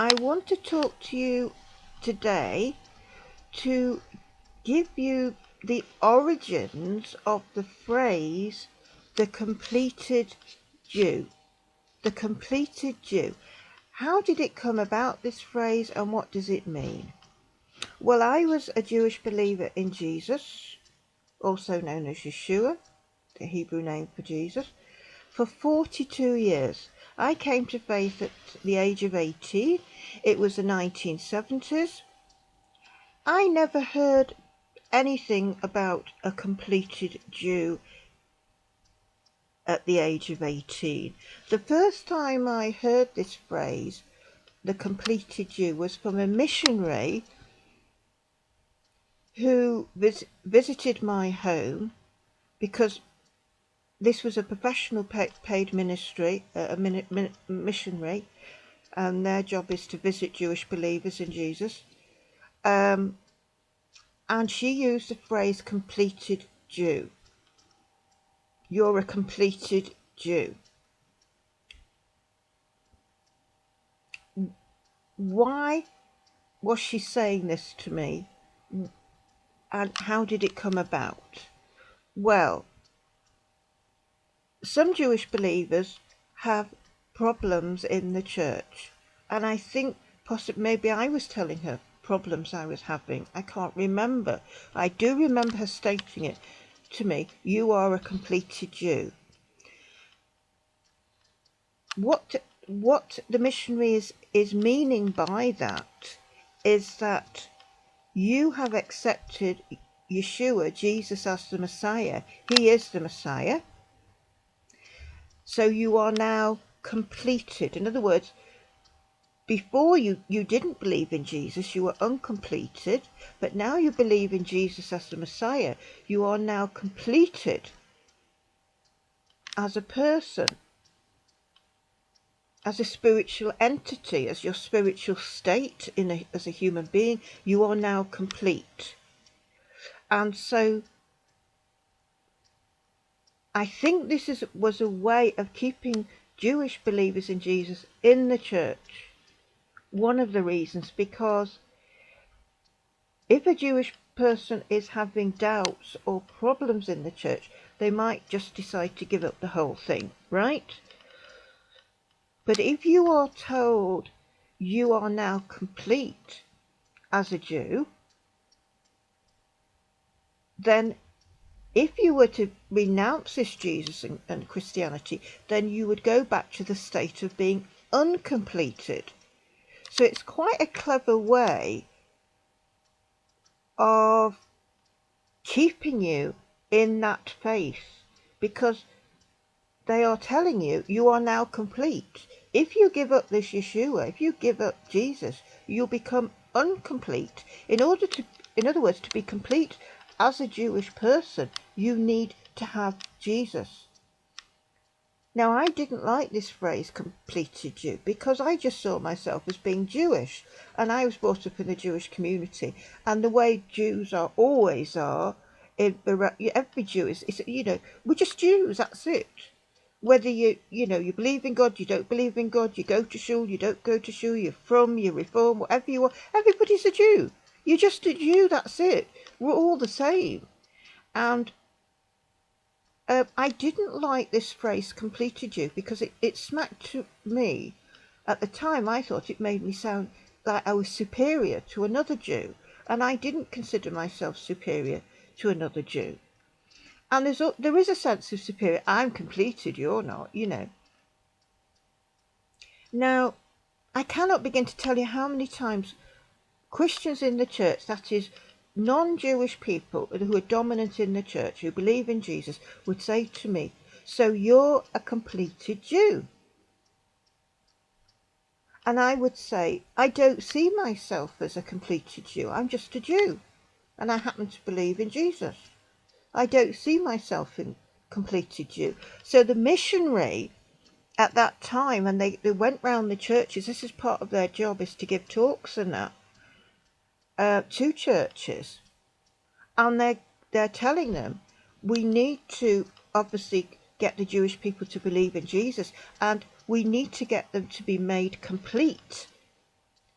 I want to talk to you today to give you the origins of the phrase, the completed Jew. The completed Jew. How did it come about, this phrase, and what does it mean? Well, I was a Jewish believer in Jesus, also known as Yeshua, the Hebrew name for Jesus, for 42 years. I came to faith at the age of 18. It was the 1970s. I never heard anything about a completed Jew at the age of 18. The first time I heard this phrase, the completed Jew, was from a missionary who visited my home, because this was a professional paid ministry, missionary, and their job is to visit Jewish believers in Jesus. And she used the phrase completed Jew. You're a completed Jew. Why was she saying this to me, and how did it come about? Well, some Jewish believers have problems in the church, and I think possibly maybe I was telling her problems I was having. I can't remember. I do remember her stating it to me, you are a completed Jew. What the missionary is meaning by that is that you have accepted Yeshua, Jesus, as the Messiah. He is the Messiah. So you are now completed. In other words, before you didn't believe in Jesus, you were uncompleted, but now you believe in Jesus as the Messiah. You are now completed as a person, as a spiritual entity, as your spiritual state as a human being. You are now complete. And so I think this was a way of keeping Jewish believers in Jesus in the church. One of the reasons, because if a Jewish person is having doubts or problems in the church, they might just decide to give up the whole thing, right? But if you are told you are now complete as a Jew, then if you were to renounce this Jesus and Christianity, then you would go back to the state of being uncompleted. So it's quite a clever way of keeping you in that faith, because they are telling you you are now complete. If you give up this Yeshua, if you give up Jesus, you'll become incomplete. In other words, to be complete as a Jewish person, you need to have Jesus. Now, I didn't like this phrase, completed Jew, because I just saw myself as being Jewish, and I was brought up in the Jewish community, and the way Jews always are, every Jew is, we're just Jews, that's it. Whether you believe in God, you don't believe in God, you go to shul, you don't go to shul, you reform, whatever you are, everybody's a Jew. You're just a Jew, that's it. We're all the same. And I didn't like this phrase, completed Jew, because it smacked to me. At the time, I thought it made me sound like I was superior to another Jew, and I didn't consider myself superior to another Jew. And there is a sense of superior. I'm completed, you're not, Now, I cannot begin to tell you how many times Christians in the church, that is, non-Jewish people who are dominant in the church, who believe in Jesus, would say to me, so you're a completed Jew. And I would say, I don't see myself as a completed Jew. I'm just a Jew. And I happen to believe in Jesus. I don't see myself in completed Jew. So the missionary at that time, and they went round the churches, this is part of their job, is to give talks and that, to churches. And they're telling them, we need to obviously get the Jewish people to believe in Jesus, and we need to get them to be made complete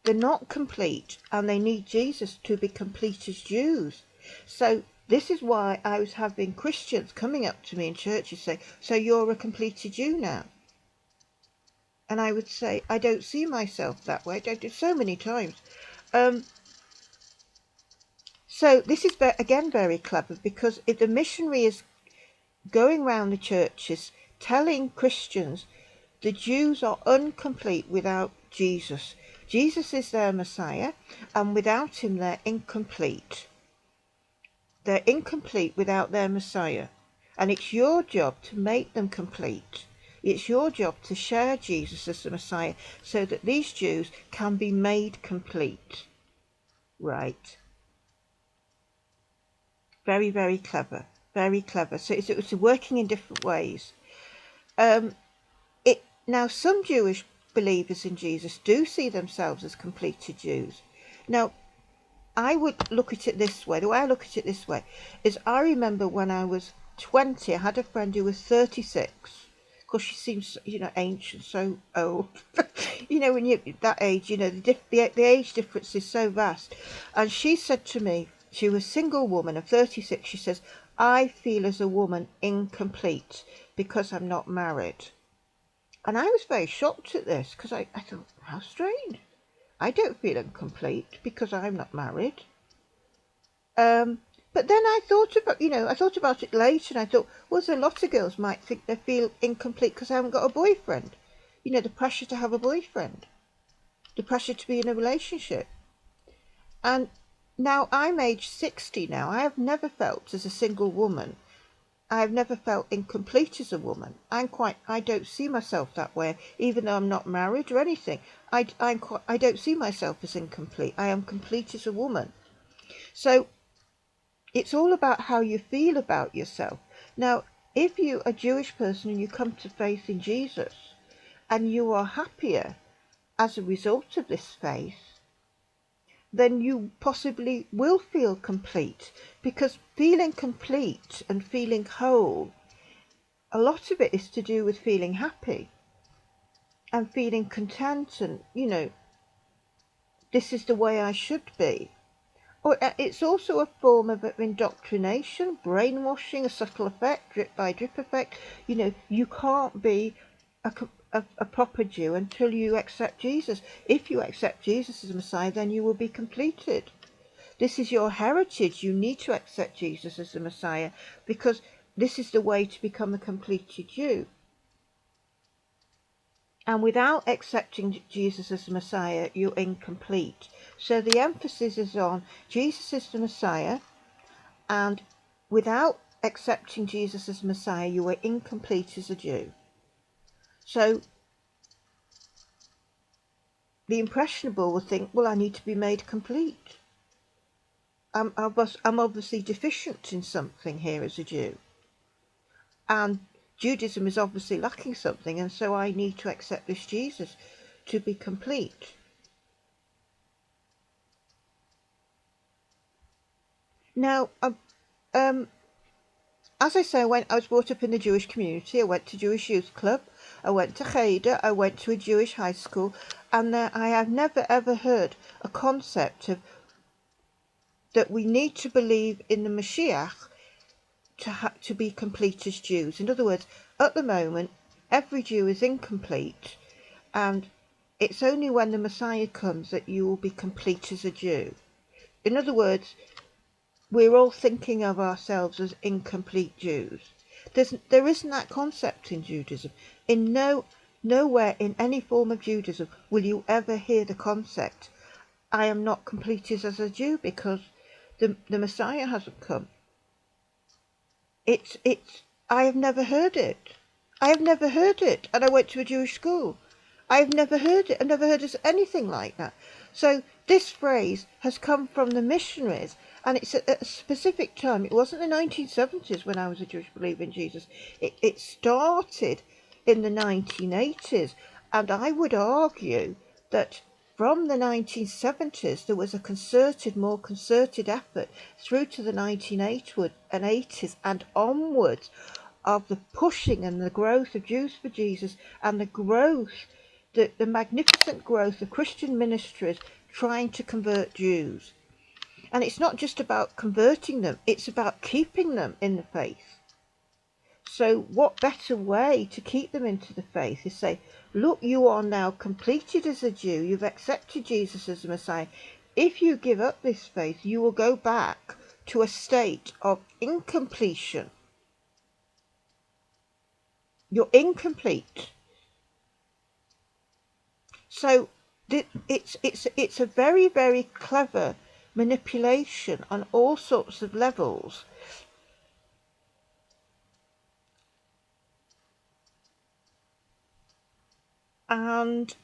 they're not complete, and they need Jesus to be complete as Jews. So this is why I was having Christians coming up to me in churches say, so you're a completed Jew now? And I would say, I don't see myself that way. I don't do so many times. So this is, again, very clever, because if the missionary is going round the churches telling Christians the Jews are incomplete without Jesus. Jesus is their Messiah, and without him they're incomplete. They're incomplete without their Messiah. And it's your job to make them complete. It's your job to share Jesus as the Messiah so that these Jews can be made complete. Right. Very, very clever. Very clever. So it's working in different ways. Now, some Jewish believers in Jesus do see themselves as completed Jews. Now, I would look at it this way. The way I look at it this way is, I remember when I was 20, I had a friend who was 36. Of course, she seems, ancient, so old. When you're that age, the age difference is so vast. And she said to me, she was a single woman of 36. She says, I feel as a woman incomplete because I'm not married. And I was very shocked at this, because I thought, how strange. I don't feel incomplete because I'm not married. But then I thought about it later, and I thought, well, a lot of girls might think they feel incomplete because I haven't got a boyfriend. The pressure to have a boyfriend, the pressure to be in a relationship. And now I'm age 60 now. I have never felt, as a single woman, I've never felt incomplete as a woman. I don't see myself that way, even though I'm not married or anything. I don't see myself as incomplete. I am complete as a woman. So it's all about how you feel about yourself. Now, if you're a Jewish person and you come to faith in Jesus, and you are happier as a result of this faith, then you possibly will feel complete, because feeling complete and feeling whole, a lot of it is to do with feeling happy and feeling content, and this is the way I should be. Or it's also a form of indoctrination, brainwashing, a subtle effect, drip by drip effect. You can't be a proper Jew until you accept Jesus. If you accept Jesus as a Messiah, then you will be completed. This is your heritage. You need to accept Jesus as the Messiah, because this is the way to become a completed Jew. And without accepting Jesus as the Messiah, you're incomplete. So the emphasis is on Jesus is the Messiah, and without accepting Jesus as Messiah, you are incomplete as a Jew. So the impressionable will think, well, I need to be made complete. I'm obviously deficient in something here as a Jew. And Judaism is obviously lacking something, and so I need to accept this Jesus to be complete. Now, as I say, I was brought up in the Jewish community. I went to Jewish Youth Club. I went to Cheder. I went to a Jewish high school. And I have never, ever heard a concept of that we need to believe in the Mashiach to be complete as Jews. In other words, at the moment, every Jew is incomplete, and it's only when the Messiah comes that you will be complete as a Jew. In other words, we're all thinking of ourselves as incomplete Jews. There isn't that concept in Judaism. Nowhere in any form of Judaism will you ever hear the concept, I am not completed as a Jew because the Messiah hasn't come. I have never heard it. I have never heard it. And I went to a Jewish school. I've never heard it. I've never heard of anything like that. So this phrase has come from the missionaries, and it's at a specific time. It wasn't the 1970s when I was a Jewish believer in Jesus. It started in the 1980s, and I would argue that from the 1970s there was a more concerted effort through to the 1980s and onwards of the pushing and the growth of Jews for Jesus, and the growth the magnificent growth of Christian ministries trying to convert Jews. And it's not just about converting them, it's about keeping them in the faith. So what better way to keep them into the faith is say, look, you are now completed as a Jew, you've accepted Jesus as the Messiah. If you give up this faith, you will go back to a state of incompletion. You're incomplete. So it's a very, very clever manipulation on all sorts of levels. And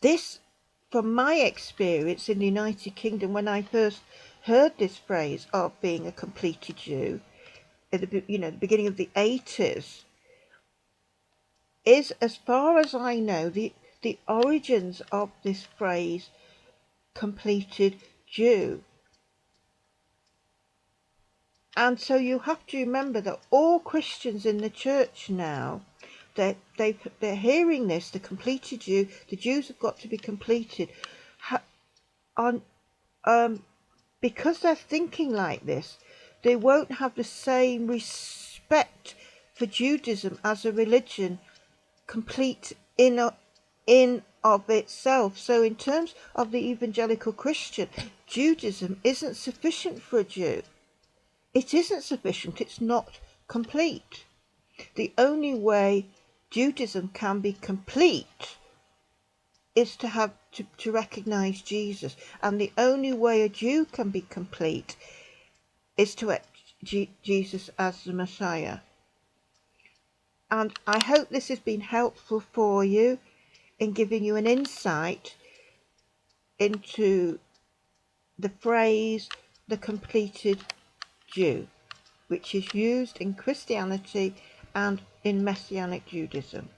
this, from my experience in the United Kingdom, when I first heard this phrase of being a completed Jew, at the beginning of the 80s, is, as far as I know, the origins of this phrase completed Jew. And so you have to remember that all Christians in the church now, they're hearing this, the completed Jew, the Jews have got to be completed, because they're thinking like this, they won't have the same respect for Judaism as a religion, complete in of itself. So in terms of the evangelical Christian, Judaism isn't sufficient for a Jew. It isn't sufficient. It's not complete. The only way Judaism can be complete is to have to recognize Jesus, and the only way a Jew can be complete is to accept Jesus as the Messiah. And I hope this has been helpful for you in giving you an insight into the phrase the completed Jew, which is used in Christianity and in Messianic Judaism.